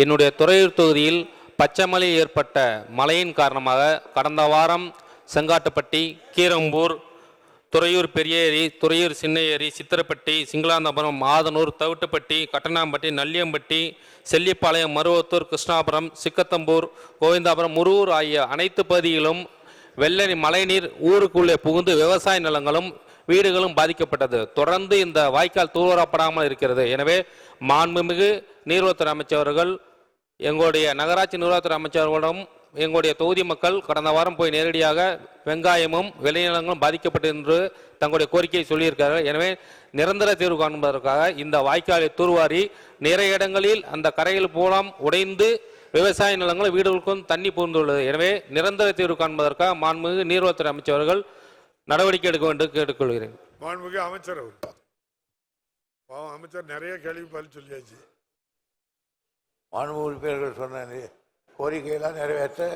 என்னுடைய துறையூர் தொகுதியில் பச்சைமலையில் ஏற்பட்ட மழையின் காரணமாக கடந்த வாரம் செங்காட்டுப்பட்டி, கீரம்பூர், துறையூர் பெரிய ஏரி, துறையூர் சின்ன ஏரி, சித்திரப்பட்டி, சிங்களாந்தபுரம், மாதனூர், தவிட்டுப்பட்டி, கட்டணாம்பட்டி, நல்லியம்பட்டி, செல்லிப்பாளையம், மருவத்தூர், கிருஷ்ணாபுரம், சிக்கத்தம்பூர், கோவிந்தாபுரம், முருகூர் ஆகிய அனைத்து பகுதிகளிலும் வெள்ள மழைநீர் ஊருக்குள்ளே புகுந்து விவசாய நிலங்களும் வீடுகளும் பாதிக்கப்பட்டது. தொடர்ந்து இந்த வாய்க்கால் தூர்வாரப்படாமல் இருக்கிறது. எனவே மாண்புமிகு நீர்வளத்துறை அமைச்சர்கள் எங்களுடைய நகராட்சி நிர்வாகத்துறை அமைச்சர்களிடம் எங்களுடைய தொகுதி மக்கள் கடந்த வாரம் போய் நேரடியாக வெங்காயமும் விளைநிலங்களும் பாதிக்கப்பட்டு என்று தங்களுடைய கோரிக்கையை சொல்லியிருக்கிறார்கள். எனவே நிரந்தர தீர்வு காண்பதற்காக இந்த வாய்க்காலை தூர்வாரி நிறைய இடங்களில் அந்த கரையில் பூலாம் உடைந்து விவசாய நிலங்களும் வீடுகளுக்கும் தண்ணி புகுந்துள்ளது. எனவே நிரந்தர தீர்வு காண்பதற்காக மாண்புமிகு நீர்வளத்துறை அமைச்சர்கள் நடவடிக்கை எடுக்க வேண்டும் கேட்டுக்கொள்கிறேன். மாண்புமிகு அமைச்சர் அமைச்சர் நிறைய கேள்வி பதில் சொல்லியாச்சு. மாண்பு உறுப்பினர்கள் சொன்ன கோரிக்கையெல்லாம் நிறைவேற்ற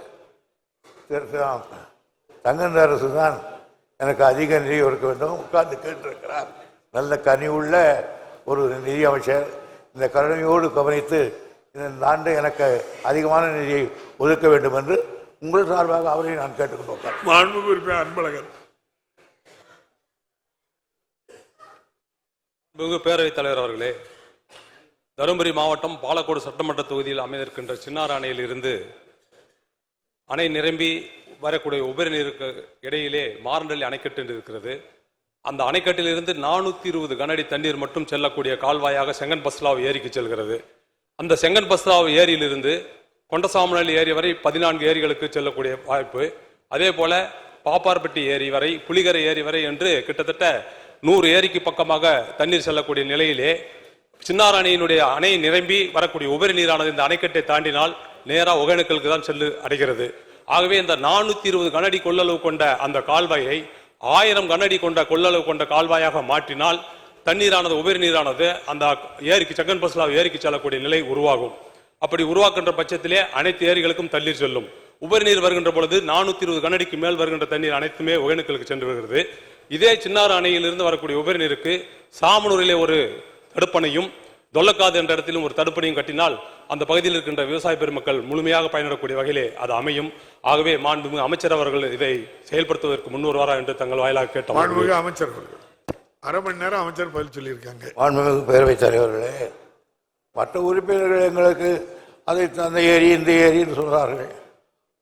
தங்கந்த அரசு தான் எனக்கு அதிக நிதி ஒதுக்க வேண்டும் உட்கார்ந்து கேட்டிருக்கிறார். நல்ல கனி உள்ள ஒரு நிதி அமைச்சர். இந்த கருணையோடு கவனித்து இந்த ஆண்டு எனக்கு அதிகமான நிதியை ஒதுக்க வேண்டும் என்று உங்கள் சார்பாக அவரை நான் கேட்டுக்கொண்டேன். மாண்புமிகு உறுப்பினர் அன்பழகன். பேரவைத் தலைவர் அவர்களே, தருமபுரி மாவட்டம் பாலக்கோடு சட்டமன்ற தொகுதியில் அமைந்திருக்கின்ற சின்னார் அணையில் இருந்து அணை நிரம்பி வரக்கூடிய உபரி நீருக்கு இடையிலே மாரண்டல்லி அணைக்கட்டு இருக்கிறது. அந்த அணைக்கட்டிலிருந்து 420 கனஅடி தண்ணீர் மட்டும் செல்லக்கூடிய கால்வாயாக செங்கன் பஸ்லாவ் ஏரிக்கு செல்கிறது. அந்த செங்கன் பஸ்லாவ் ஏரியிலிருந்து கொண்டசாமநல்லி ஏரி வரை 14 ஏரிகளுக்கு செல்லக்கூடிய வாய்ப்பு. அதே போல பாப்பார்பட்டி ஏரி வரை, புலிகரை ஏரி வரை என்று கிட்டத்தட்ட 100 ஏரிக்கு பக்கமாக தண்ணீர் செல்லக்கூடிய நிலையிலே சின்னார் அணையினுடைய அணை நிரம்பி வரக்கூடிய உபரி நீரானது இந்த அணைக்கட்டை தாண்டினால் நேராக ஒகேனக்கலுக்கு தான் செல்லு அடைகிறது. ஆகவே இந்த 420 கனஅடி கொள்ளளவு கொண்ட அந்த கால்வாயை 1000 கனஅடி கொண்ட கொள்ளளவு கொண்ட கால்வாயாக மாற்றினால் தண்ணீரானது உபரி நீரானது அந்த ஏரிக்கு செங்கன் பஸ்லாவ் ஏரிக்கு செல்லக்கூடிய நிலை உருவாகும். அப்படி உருவாக்குகின்ற பட்சத்திலே அனைத்து ஏரிகளுக்கும் தண்ணீர் செல்லும். உபரி நீர் வருகின்ற பொழுது 420 கனஅடிக்கு மேல் வருகின்ற தண்ணீர் அனைத்துமே ஒகேனக்கலுக்கு சென்று வருகிறது. இதே சின்னார் அணையிலிருந்து வரக்கூடிய உபரி நீருக்கு சாமனூரிலே ஒரு தடுப்பணையும் தொல்லக்காது என்ற இடத்திலும் ஒரு தடுப்பணையும் கட்டினால் அந்த பகுதியில் இருக்கின்ற விவசாய பெருமக்கள் முழுமையாக பயன்படக்கூடிய வகையிலே அது அமையும். ஆகவே மாண்புமிகு அமைச்சர் அவர்கள் இதை செயல்படுத்துவதற்கு முன்வருவாரா என்று தங்கள் வாயிலாக கேட்டோம். மாண்புமிகு அமைச்சர் அரை மணி நேரம் அமைச்சர் பதில் சொல்லியிருக்காங்க. மாண்புமிகு பேரவைத் தலைவர்களே, மற்ற உறுப்பினர்கள் எங்களுக்கு அதை அந்த ஏரி இந்த ஏரின்னு சொல்கிறார்கள்.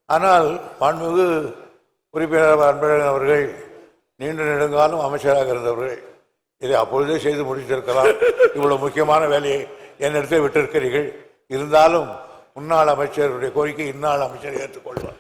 ஆனால் மாண்புமிகு உறுப்பினர் அன்பழகன் அவர்கள் நீண்ட நெடுங்காலம் அமைச்சராக இருந்தவர்கள் இதை அப்பொழுதே செய்து முடித்திருக்கலாம். இவ்வளவு முக்கியமான வேலையை என்னிடத்தை விட்டிருக்கிறீர்கள். இருந்தாலும் முன்னாள் அமைச்சருடைய கோரிக்கை இந்நாள் அமைச்சர் ஏற்றுக்கொள்வார்.